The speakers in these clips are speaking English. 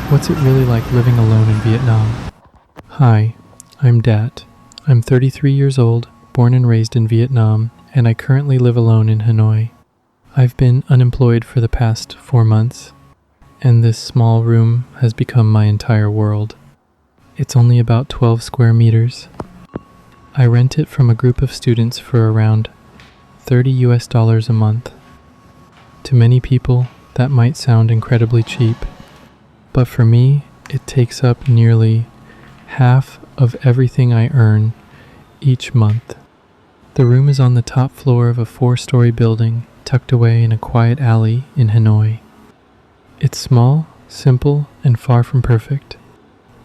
What's it really like living alone in Vietnam? Hi, I'm Dat. I'm 33 years old, born and raised in Vietnam, and I currently live alone in Hanoi. I've been unemployed for the past 4 months, and this small room has become my entire world. It's only about 12 square meters. I rent it from a group of students for around $30 a month. To many people, that might sound incredibly cheap, but for me, it takes up nearly half of everything I earn each month. The room is on the top floor of a 4-story building tucked away in a quiet alley in Hanoi. It's small, simple, and far from perfect,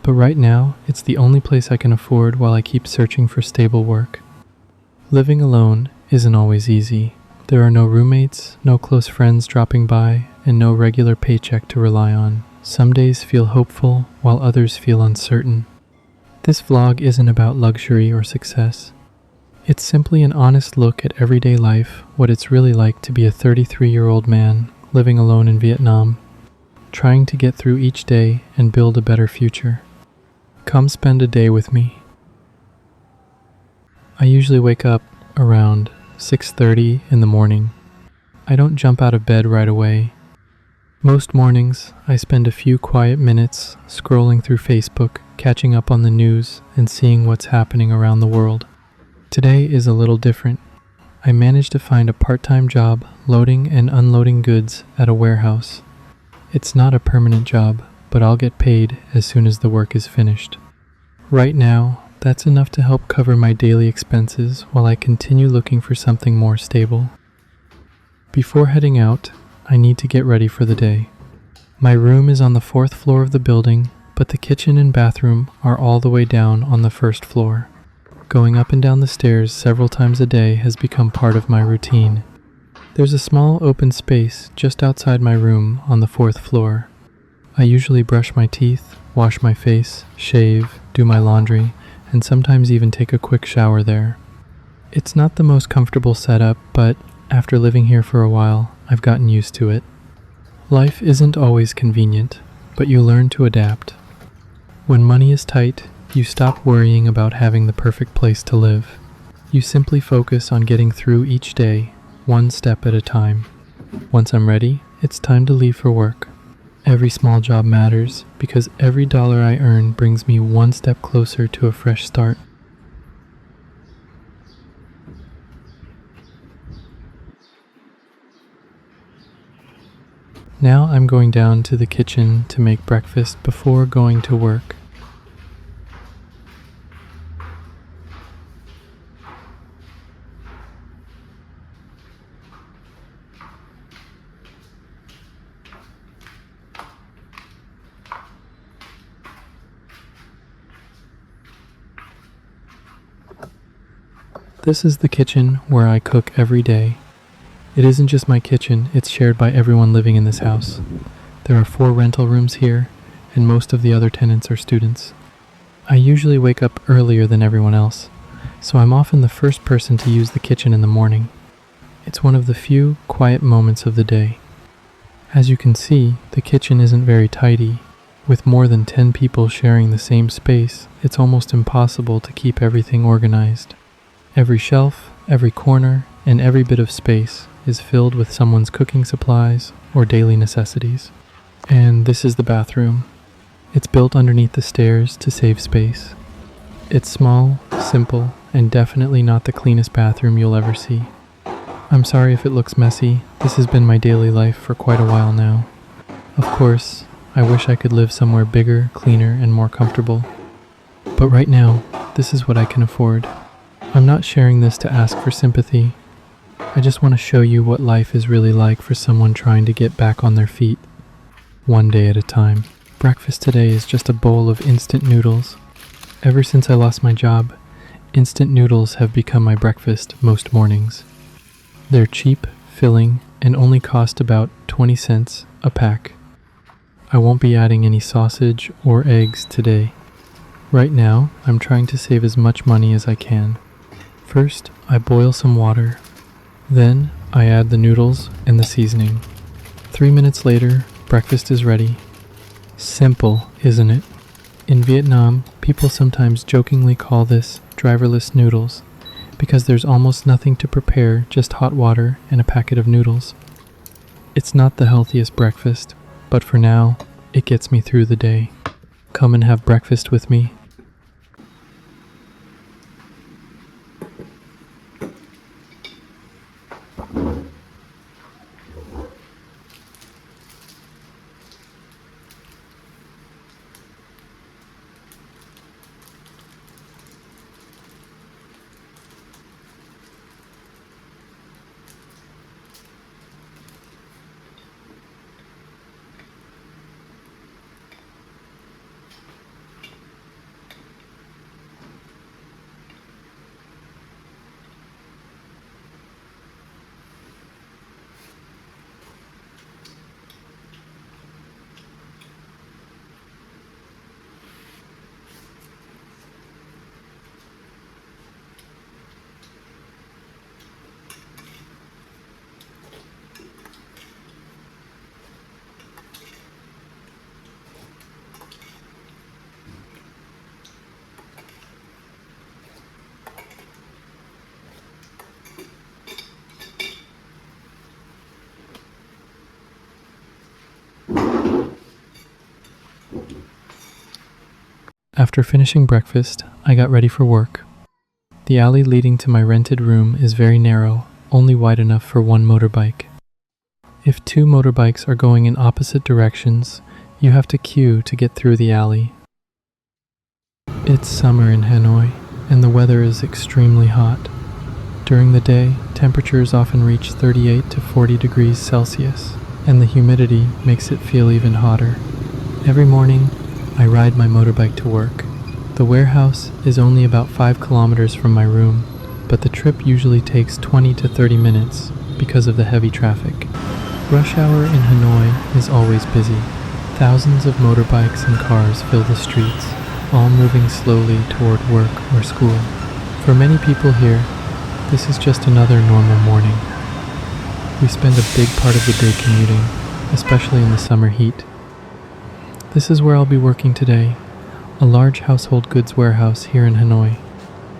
but right now it's the only place I can afford while I keep searching for stable work. Living alone isn't always easy. There are no roommates, no close friends dropping by, and no regular paycheck to rely on. Some days feel hopeful, while others feel uncertain. This vlog isn't about luxury or success. It's simply an honest look at everyday life, what it's really like to be a 33-year-old man living alone in Vietnam, trying to get through each day and build a better future. Come spend a day with me. I usually wake up around 6:30 in the morning. I don't jump out of bed right away. Most mornings, I spend a few quiet minutes scrolling through Facebook, catching up on the news, and seeing what's happening around the world. Today is a little different. I managed to find a part-time job loading and unloading goods at a warehouse. It's not a permanent job, but I'll get paid as soon as the work is finished. Right now, that's enough to help cover my daily expenses while I continue looking for something more stable. Before heading out, I need to get ready for the day. My room is on the 4th floor of the building, but the kitchen and bathroom are all the way down on the 1st floor. Going up and down the stairs several times a day has become part of my routine. There's a small open space just outside my room on the 4th floor. I usually brush my teeth, wash my face, shave, do my laundry, and sometimes even take a quick shower there. It's not the most comfortable setup, but after living here for a while, I've gotten used to it. Life isn't always convenient, but you learn to adapt. When money is tight, you stop worrying about having the perfect place to live. You simply focus on getting through each day, one step at a time. Once I'm ready, it's time to leave for work. Every small job matters because every dollar I earn brings me one step closer to a fresh start. Now I'm going down to the kitchen to make breakfast before going to work. This is the kitchen where I cook every day. It isn't just my kitchen, it's shared by everyone living in this house. There are 4 rental rooms here, and most of the other tenants are students. I usually wake up earlier than everyone else, so I'm often the first person to use the kitchen in the morning. It's one of the few quiet moments of the day. As you can see, the kitchen isn't very tidy. With more than 10 people sharing the same space, it's almost impossible to keep everything organized. Every shelf, every corner, and every bit of space is filled with someone's cooking supplies or daily necessities. And this is the bathroom. It's built underneath the stairs to save space. It's small, simple, and definitely not the cleanest bathroom you'll ever see. I'm sorry if it looks messy. This has been my daily life for quite a while now. Of course, I wish I could live somewhere bigger, cleaner, and more comfortable. But right now, this is what I can afford. I'm not sharing this to ask for sympathy. I just want to show you what life is really like for someone trying to get back on their feet, one day at a time. Breakfast today is just a bowl of instant noodles. Ever since I lost my job, instant noodles have become my breakfast most mornings. They're cheap, filling, and only cost about 20 cents a pack. I won't be adding any sausage or eggs today. Right now, I'm trying to save as much money as I can. First, I boil some water. Then, I add the noodles and the seasoning. 3 minutes later, breakfast is ready. Simple, isn't it? In Vietnam, people sometimes jokingly call this driverless noodles because there's almost nothing to prepare, just hot water and a packet of noodles. It's not the healthiest breakfast, but for now, it gets me through the day. Come and have breakfast with me. After finishing breakfast, I got ready for work. The alley leading to my rented room is very narrow, only wide enough for one motorbike. If two motorbikes are going in opposite directions, you have to queue to get through the alley. It's summer in Hanoi, and the weather is extremely hot. During the day, temperatures often reach 38 to 40 degrees Celsius, and the humidity makes it feel even hotter. Every morning, I ride my motorbike to work. The warehouse is only about 5 kilometers from my room, but the trip usually takes 20 to 30 minutes because of the heavy traffic. Rush hour in Hanoi is always busy. Thousands of motorbikes and cars fill the streets, all moving slowly toward work or school. For many people here, this is just another normal morning. We spend a big part of the day commuting, especially in the summer heat. This is where I'll be working today, a large household goods warehouse here in Hanoi.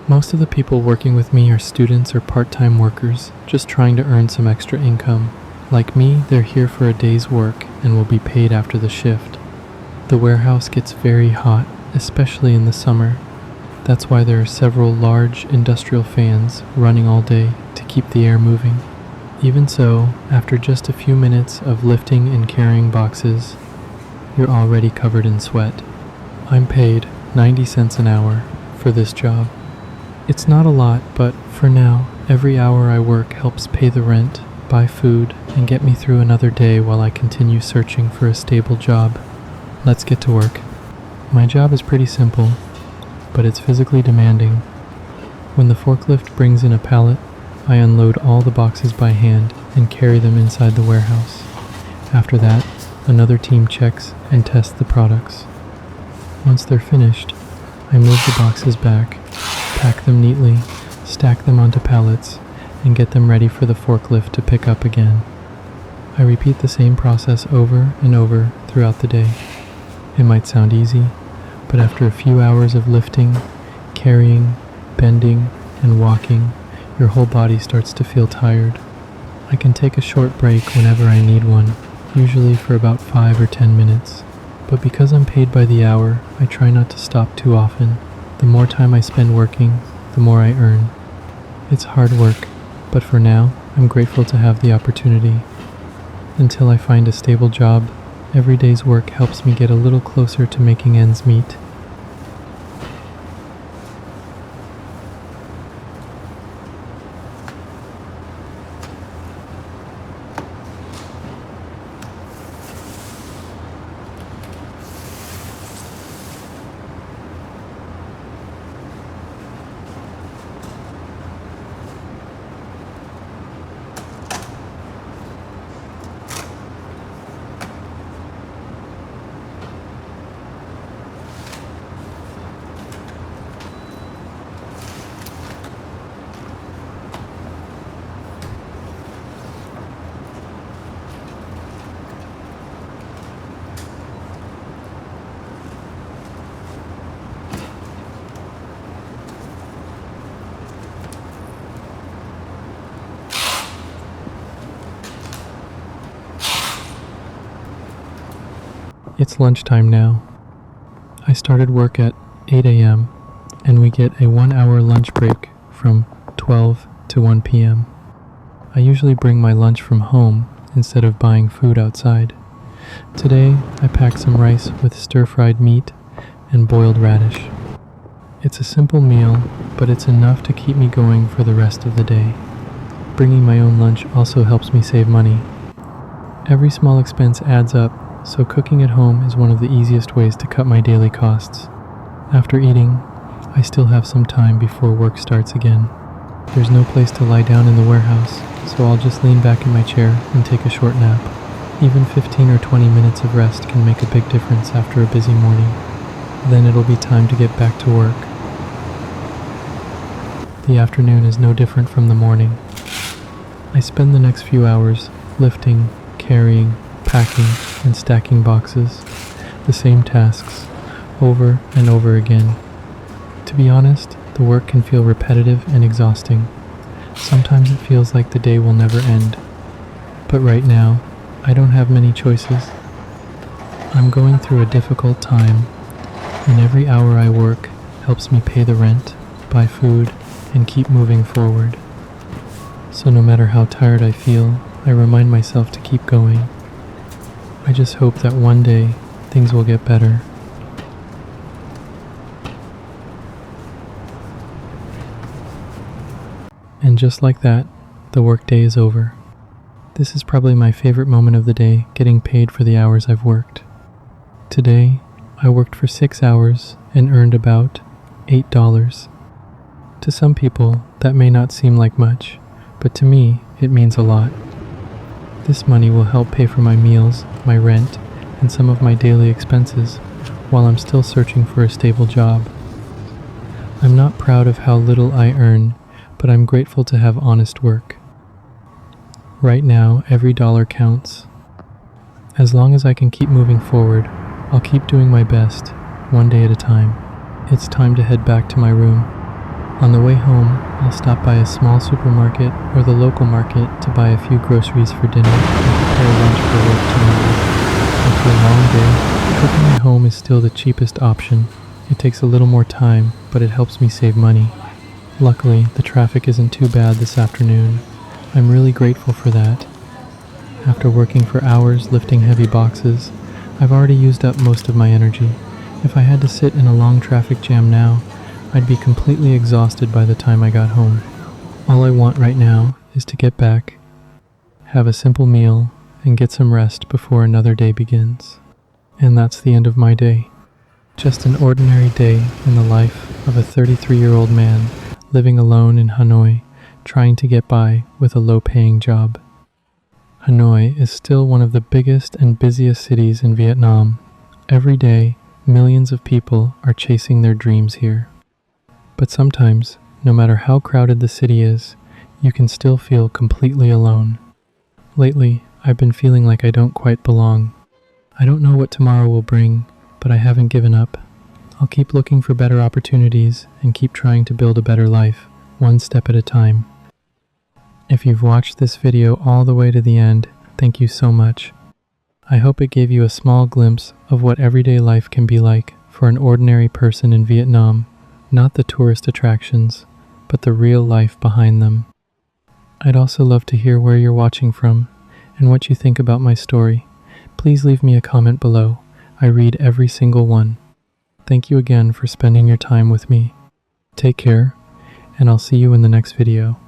Most of the people working with me are students or part-time workers, just trying to earn some extra income. Like me, they're here for a day's work and will be paid after the shift. The warehouse gets very hot, especially in the summer. That's why there are several large industrial fans running all day to keep the air moving. Even so, after just a few minutes of lifting and carrying boxes, you're already covered in sweat. I'm paid 90 cents an hour for this job. It's not a lot, but for now, every hour I work helps pay the rent, buy food, and get me through another day while I continue searching for a stable job. Let's get to work. My job is pretty simple, but it's physically demanding. When the forklift brings in a pallet, I unload all the boxes by hand and carry them inside the warehouse. After that, another team checks and tests the products. Once they're finished, I move the boxes back, pack them neatly, stack them onto pallets, and get them ready for the forklift to pick up again. I repeat the same process over and over throughout the day. It might sound easy, but after a few hours of lifting, carrying, bending, and walking, your whole body starts to feel tired. I can take a short break whenever I need one, usually for about 5 or 10 minutes. But because I'm paid by the hour, I try not to stop too often. The more time I spend working, the more I earn. It's hard work, but for now, I'm grateful to have the opportunity. Until I find a stable job, every day's work helps me get a little closer to making ends meet. It's lunchtime now. I started work at 8 a.m. and we get a 1-hour lunch break from 12 to 1 p.m. I usually bring my lunch from home instead of buying food outside. Today, I packed some rice with stir-fried meat and boiled radish. It's a simple meal, but it's enough to keep me going for the rest of the day. Bringing my own lunch also helps me save money. Every small expense adds up, so cooking at home is one of the easiest ways to cut my daily costs. After eating, I still have some time before work starts again. There's no place to lie down in the warehouse, so I'll just lean back in my chair and take a short nap. Even 15 or 20 minutes of rest can make a big difference after a busy morning. Then it'll be time to get back to work. The afternoon is no different from the morning. I spend the next few hours lifting, carrying, packing, and stacking boxes, the same tasks, over and over again. To be honest, the work can feel repetitive and exhausting. Sometimes it feels like the day will never end. But right now, I don't have many choices. I'm going through a difficult time, and every hour I work helps me pay the rent, buy food, and keep moving forward. So no matter how tired I feel, I remind myself to keep going. I just hope that one day things will get better. And just like that, the workday is over. This is probably my favorite moment of the day, getting paid for the hours I've worked. Today, I worked for 6 hours and earned about $8. To some people, that may not seem like much, but to me, it means a lot. This money will help pay for my meals, my rent, and some of my daily expenses, while I'm still searching for a stable job. I'm not proud of how little I earn, but I'm grateful to have honest work. Right now, every dollar counts. As long as I can keep moving forward, I'll keep doing my best, one day at a time. It's time to head back to my room. On the way home, I'll stop by a small supermarket or the local market to buy a few groceries for dinner and prepare lunch for work tomorrow. After a long day, cooking at home is still the cheapest option. It takes a little more time, but it helps me save money. Luckily, the traffic isn't too bad this afternoon. I'm really grateful for that. After working for hours lifting heavy boxes, I've already used up most of my energy. If I had to sit in a long traffic jam now, I'd be completely exhausted by the time I got home. All I want right now is to get back, have a simple meal, and get some rest before another day begins. And that's the end of my day. Just an ordinary day in the life of a 33-year-old man living alone in Hanoi, trying to get by with a low-paying job. Hanoi is still one of the biggest and busiest cities in Vietnam. Every day, millions of people are chasing their dreams here. But sometimes, no matter how crowded the city is, you can still feel completely alone. Lately, I've been feeling like I don't quite belong. I don't know what tomorrow will bring, but I haven't given up. I'll keep looking for better opportunities and keep trying to build a better life, one step at a time. If you've watched this video all the way to the end, thank you so much. I hope it gave you a small glimpse of what everyday life can be like for an ordinary person in Vietnam, not the tourist attractions, but the real life behind them. I'd also love to hear where you're watching from and what you think about my story. Please leave me a comment below. I read every single one. Thank you again for spending your time with me. Take care, and I'll see you in the next video.